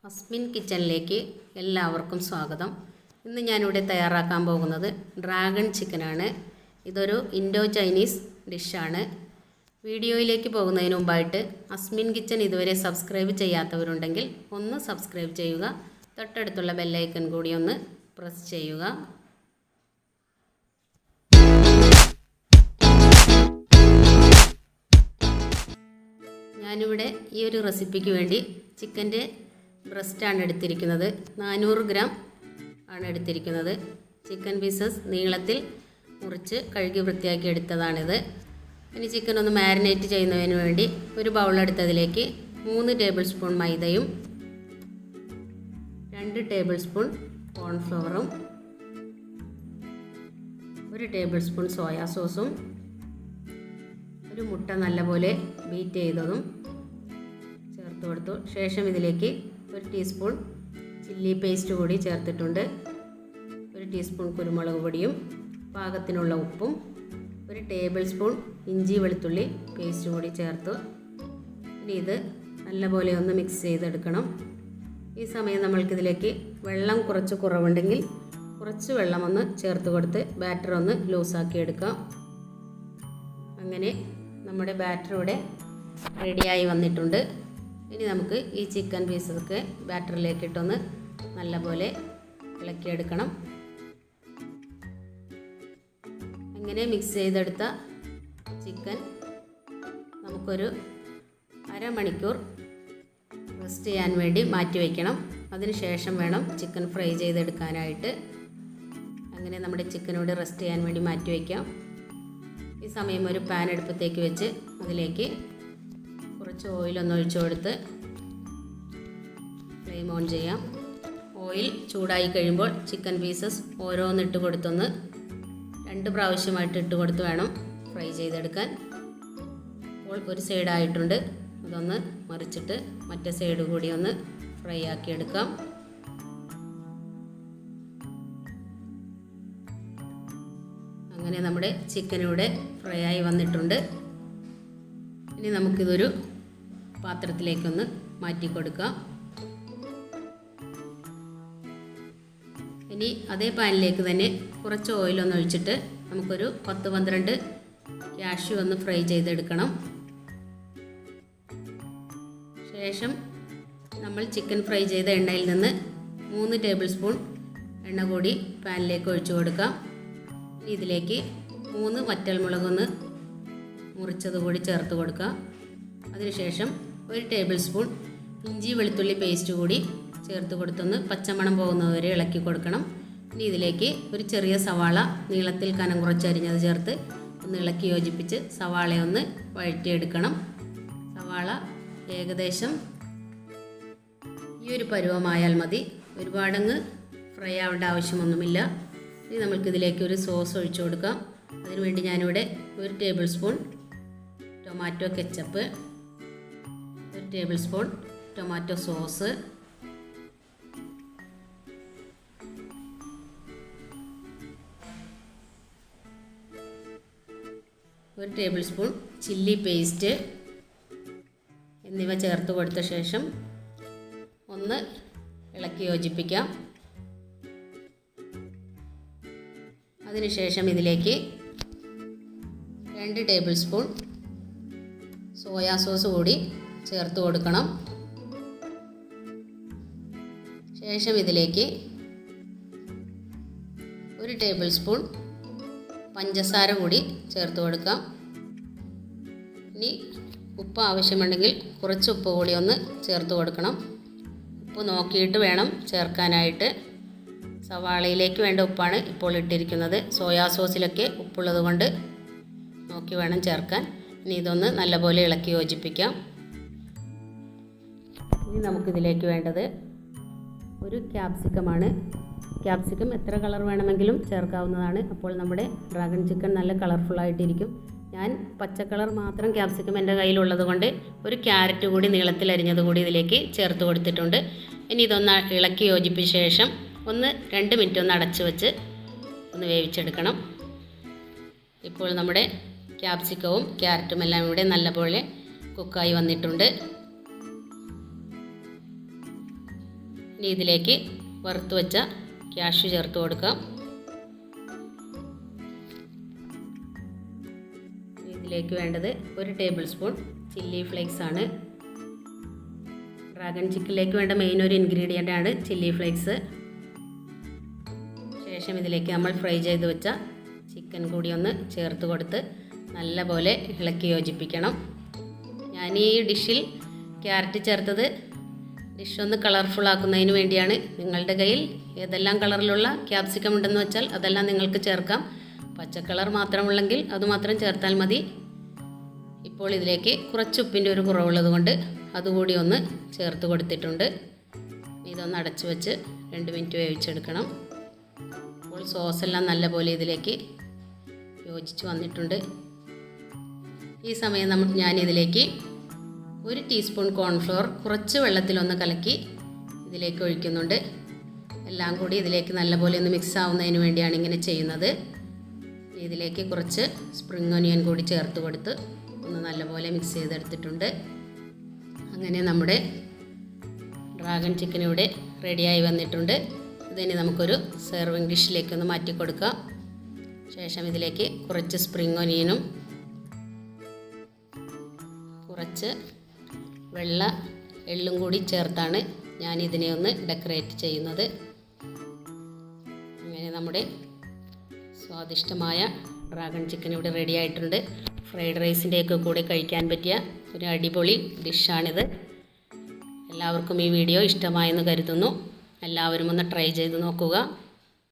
അസ്മിൻ കിച്ചണിലേക്ക് എല്ലാവർക്കും സ്വാഗതം. ഇന്ന് ഞാനിവിടെ തയ്യാറാക്കാൻ പോകുന്നത് ഡ്രാഗൺ ചിക്കനാണ്. ഇതൊരു ഇൻഡോ ചൈനീസ് ഡിഷാണ്. വീഡിയോയിലേക്ക് പോകുന്നതിന് മുമ്പായിട്ട് അസ്മിൻ കിച്ചൺ ഇതുവരെ സബ്സ്ക്രൈബ് ചെയ്യാത്തവരുണ്ടെങ്കിൽ ഒന്ന് സബ്സ്ക്രൈബ് ചെയ്യുക. തൊട്ടടുത്തുള്ള ബെല്ലൈക്കൺ കൂടി ഒന്ന് പ്രസ് ചെയ്യുക. ഞാനിവിടെ ഈ ഒരു റെസിപ്പിക്ക് വേണ്ടി ചിക്കൻ്റെ ബ്രസ്റ്റാണ് എടുത്തിരിക്കുന്നത്. 400 ഗ്രാം ആണ് എടുത്തിരിക്കുന്നത്. ചിക്കൻ പീസസ് നീളത്തിൽ മുറിച്ച് കഴുകി വൃത്തിയാക്കി എടുത്തതാണിത്. ഇനി ചിക്കൻ ഒന്ന് മാരിനേറ്റ് ചെയ്യുന്നതിന് വേണ്ടി ഒരു ബൗളെടുത്തതിലേക്ക് 3 ടേബിൾ സ്പൂൺ മൈദയും 2 ടേബിൾ സ്പൂൺ കോൺഫ്ലവറും 1 ടേബിൾ സ്പൂൺ സോയാ സോസും ഒരു മുട്ട നല്ലപോലെ ബീറ്റ് ചെയ്തതും ചേർത്ത് കൊടുത്തു. ശേഷം ഇതിലേക്ക് 1 ടീസ്പൂൺ ചില്ലി പേസ്റ്റ് കൂടി ചേർത്തിട്ടുണ്ട്. 1 ടീസ്പൂൺ കുരുമുളക് പൊടിയും പാകത്തിനുള്ള ഉപ്പും 1 ടേബിൾ സ്പൂൺ ഇഞ്ചി വെളുത്തുള്ളി പേസ്റ്റ് കൂടി ചേർത്തു. ഇനി ഇത് നല്ലപോലെ ഒന്ന് മിക്സ് ചെയ്തെടുക്കണം. ഈ സമയം നമ്മൾക്കിതിലേക്ക് വെള്ളം കുറച്ച് കുറവുണ്ടെങ്കിൽ കുറച്ച് വെള്ളം ഒന്ന് ചേർത്ത് കൊടുത്ത് ബാറ്റർ ഒന്ന് ലൂസാക്കി എടുക്കാം. അങ്ങനെ നമ്മുടെ ബാറ്റർ ഇവിടെ റെഡിയായി വന്നിട്ടുണ്ട്. ഇനി നമുക്ക് ഈ ചിക്കൻ പീസൊക്കെ ബാറ്ററിലേക്ക് ഇട്ടൊന്ന് നല്ലപോലെ ഇളക്കിയെടുക്കണം. അങ്ങനെ മിക്സ് ചെയ്തെടുത്ത ചിക്കൻ നമുക്കൊരു അരമണിക്കൂർ റെസ്റ്റ് ചെയ്യാൻ വേണ്ടി മാറ്റി വയ്ക്കണം. അതിന് ശേഷം വേണം ചിക്കൻ ഫ്രൈ ചെയ്തെടുക്കാനായിട്ട്. അങ്ങനെ നമ്മുടെ ചിക്കനോട് റെസ്റ്റ് ചെയ്യാൻ വേണ്ടി മാറ്റി വയ്ക്കാം. ഈ സമയം ഒരു പാൻ അടുപ്പത്തേക്ക് വെച്ച് അതിലേക്ക് കുറച്ച് ഓയിലൊന്ന് ഒഴിച്ചു കൊടുത്ത് ഫ്ലെയിം ഓൺ ചെയ്യാം. ഓയിൽ ചൂടായി കഴിയുമ്പോൾ ചിക്കൻ പീസസ് ഓരോന്നിട്ട് കൊടുത്തൊന്ന് 2 പ്രാവശ്യമായിട്ട് ഇട്ട് കൊടുത്ത് വേണം ഫ്രൈ ചെയ്തെടുക്കാൻ. അപ്പോൾ ഒരു സൈഡായിട്ടുണ്ട്, അതൊന്ന് മറിച്ചിട്ട് മറ്റേ സൈഡ് കൂടി ഒന്ന് ഫ്രൈ ആക്കിയെടുക്കാം. അങ്ങനെ നമ്മുടെ ചിക്കൻ ഇവിടെ ഫ്രൈ ആയി വന്നിട്ടുണ്ട്. ഇനി നമുക്കിതൊരു പാത്രത്തിലേക്കൊന്ന് മാറ്റി കൊടുക്കാം. ഇനി അതേ പാനിലേക്ക് തന്നെ കുറച്ച് ഓയിലൊന്ന് ഒഴിച്ചിട്ട് നമുക്കൊരു 10-12 കാഷ്യൂ ഒന്ന് ഫ്രൈ ചെയ്തെടുക്കണം. ശേഷം നമ്മൾ ചിക്കൻ ഫ്രൈ ചെയ്ത എണ്ണയിൽ നിന്ന് 3 ടേബിൾ സ്പൂൺ എണ്ണ കൂടി പാനിലേക്ക് ഒഴിച്ചു കൊടുക്കാം. ഇതിലേക്ക് 3 വറ്റൽമുളകൊന്ന് മുറിച്ചത് കൂടി ചേർത്ത് കൊടുക്കാം. അതിനുശേഷം 1 ടേബിൾ സ്പൂൺ ഇഞ്ചി വെളുത്തുള്ളി പേസ്റ്റ് കൂടി ചേർത്ത് കൊടുത്തൊന്ന് പച്ചമണം പോകുന്നതുവരെ ഇളക്കി കൊടുക്കണം. ഇനി ഇതിലേക്ക് ഒരു ചെറിയ സവാള നീളത്തിൽ കനം കുറച്ചരിഞ്ഞത് ചേർത്ത് ഒന്ന് ഇളക്കി യോജിപ്പിച്ച് സവാളയൊന്ന് വഴറ്റിയെടുക്കണം. സവാള ഏകദേശം ഈ ഒരു പരുവമായാൽ മതി, ഒരുപാടങ്ങ് ഫ്രൈ ആവേണ്ട ആവശ്യമൊന്നുമില്ല. ഇനി നമുക്കിതിലേക്ക് ഒരു സോസ് ഒഴിച്ചു കൊടുക്കാം. അതിനുവേണ്ടി ഞാനിവിടെ 1 table spoon tomato ketchup, 1 table spoon tomato sauce, 1 table spoon chilli paste എന്നിവ ചേർത്ത് കൊടുത്ത ശേഷം ഒന്ന് ഇളക്കി യോജിപ്പിക്കാം. അതിനുശേഷം ഇതിലേക്ക് 2 ടേബിൾ സ്പൂൺ സോയാ സോസ് കൂടി ചേർത്ത് കൊടുക്കണം. ശേഷം ഇതിലേക്ക് 1 ടേബിൾ സ്പൂൺ പഞ്ചസാര കൂടി ചേർത്ത് കൊടുക്കാം. ഇനി ഉപ്പ് ആവശ്യമുണ്ടെങ്കിൽ കുറച്ച് ഉപ്പ് കൂടി ഒന്ന് ചേർത്ത് കൊടുക്കണം. ഉപ്പ് നോക്കിയിട്ട് വേണം ചേർക്കാനായിട്ട്. സവാളയിലേക്ക് വേണ്ട ഉപ്പാണ് ഇപ്പോൾ ഇട്ടിരിക്കുന്നത്. സോയാ സോസിലൊക്കെ ഉപ്പുള്ളത് കൊണ്ട് നോക്കി വേണം ചേർക്കാൻ. ഇനി ഇതൊന്ന് നല്ലപോലെ ഇളക്കി യോജിപ്പിക്കാം. ഇനി നമുക്കിതിലേക്ക് വേണ്ടത് ഒരു ക്യാപ്സിക്കമാണ്. ക്യാപ്സിക്കം എത്ര കളർ വേണമെങ്കിലും ചേർക്കാവുന്നതാണ്. അപ്പോൾ നമ്മുടെ ഡ്രാഗൺ ചിക്കൻ നല്ല കളർഫുള്ളായിട്ടിരിക്കും. ഞാൻ പച്ച കളർ മാത്രം ക്യാപ്സിക്കം എൻ്റെ കയ്യിലുള്ളത് കൊണ്ട് ഒരു ക്യാരറ്റ് കൂടി നീളത്തിൽ അരിഞ്ഞത് കൂടി ഇതിലേക്ക് ചേർത്ത് കൊടുത്തിട്ടുണ്ട്. ഇനി ഇതൊന്ന് ഇളക്കി യോജിപ്പിച്ച ശേഷം 1-2 മിനിറ്റ് ഒന്ന് അടച്ചു വെച്ച് ഒന്ന് വേവിച്ചെടുക്കണം. ഇപ്പോൾ നമ്മുടെ ക്യാപ്സിക്കവും ക്യാരറ്റും എല്ലാം ഇവിടെ നല്ലപോലെ കുക്കായി വന്നിട്ടുണ്ട്. ഇനി ഇതിലേക്ക് വറുത്ത് വെച്ച ക്യാഷ്യൂ ചേർത്ത് കൊടുക്കാം. ഇതിലേക്ക് വേണ്ടത് 1 ടേബിൾ സ്പൂൺ ചില്ലി ഫ്ലേക്സ് ആണ്. ഡ്രാഗൺ ചിക്കനിലേക്ക് വേണ്ട മെയിൻ ഒരു ഇൻഗ്രീഡിയൻ്റ് ആണ് ചില്ലി ഫ്ലേക്സ്. ശേഷം ഇതിലേക്ക് നമ്മൾ ഫ്രൈ ചെയ്ത് വെച്ച ചിക്കൻ കൂടി ഒന്ന് ചേർത്ത് കൊടുത്ത് നല്ലപോലെ ഇളക്കി യോജിപ്പിക്കണം. ഞാൻ ഈ ഡിഷിൽ ക്യാരറ്റ് ചേർത്തത് ഡിഷ് ഒന്ന് കളർഫുൾ ആക്കുന്നതിന് വേണ്ടിയാണ്. നിങ്ങളുടെ കയ്യിൽ ഏതെല്ലാം കളറിലുള്ള ക്യാപ്സിക്കം ഉണ്ടെന്ന് വെച്ചാൽ അതെല്ലാം നിങ്ങൾക്ക് ചേർക്കാം. പച്ച കളർ മാത്രമുള്ളെങ്കിൽ അതുമാത്രം ചേർത്താൽ മതി. ഇപ്പോൾ ഇതിലേക്ക് കുറച്ച് ഉപ്പിൻ്റെ ഒരു കുറവുള്ളത് കൊണ്ട് അതുകൂടി ഒന്ന് ചേർത്ത് കൊടുത്തിട്ടുണ്ട്. ഇതൊന്ന് അടച്ചു വെച്ച് 2 മിനിറ്റ് വേവിച്ചെടുക്കണം. അപ്പോൾ സോസെല്ലാം നല്ലപോലെ ഇതിലേക്ക് യോജിച്ച് വന്നിട്ടുണ്ട്. ഈ സമയം ഞാനിതിലേക്ക് 1 ടീസ്പൂൺ കോൺഫ്ലോർ കുറച്ച് വെള്ളത്തിലൊന്ന് കലക്കി ഇതിലേക്ക് ഒഴിക്കുന്നുണ്ട്. എല്ലാം കൂടി ഇതിലേക്ക് നല്ലപോലെ ഒന്ന് മിക്സ് ആവുന്നതിന് വേണ്ടിയാണ് ഇങ്ങനെ ചെയ്യുന്നത്. ഇതിലേക്ക് കുറച്ച് സ്പ്രിംഗ് ഒനിയൻ കൂടി ചേർത്ത് കൊടുത്ത് ഒന്ന് നല്ലപോലെ മിക്സ് ചെയ്തെടുത്തിട്ടുണ്ട്. അങ്ങനെ നമ്മുടെ ഡ്രാഗൺ ചിക്കൻ ഇവിടെ റെഡിയായി വന്നിട്ടുണ്ട്. ഇതിന് നമുക്കൊരു സെർവിങ് ഡിഷിലേക്കൊന്ന് മാറ്റി കൊടുക്കാം. ശേഷം ഇതിലേക്ക് കുറച്ച് സ്പ്രിംഗ് ഒനിയനും കുറച്ച് വെള്ള എള്ളും കൂടി ചേർത്താണ് ഞാനിതിനെ ഒന്ന് ഡെക്കറേറ്റ് ചെയ്യുന്നത്. അങ്ങനെ നമ്മുടെ സ്വാദിഷ്ടമായ ഡ്രാഗൺ ചിക്കൻ ഇവിടെ റെഡി ആയിട്ടുണ്ട്. ഫ്രൈഡ് റൈസിൻ്റെയൊക്കെ കൂടെ കഴിക്കാൻ പറ്റിയ ഒരു അടിപൊളി ഡിഷാണിത്. എല്ലാവർക്കും ഈ വീഡിയോ ഇഷ്ടമായെന്ന് കരുതുന്നു. എല്ലാവരും ഒന്ന് ട്രൈ ചെയ്ത് നോക്കുക.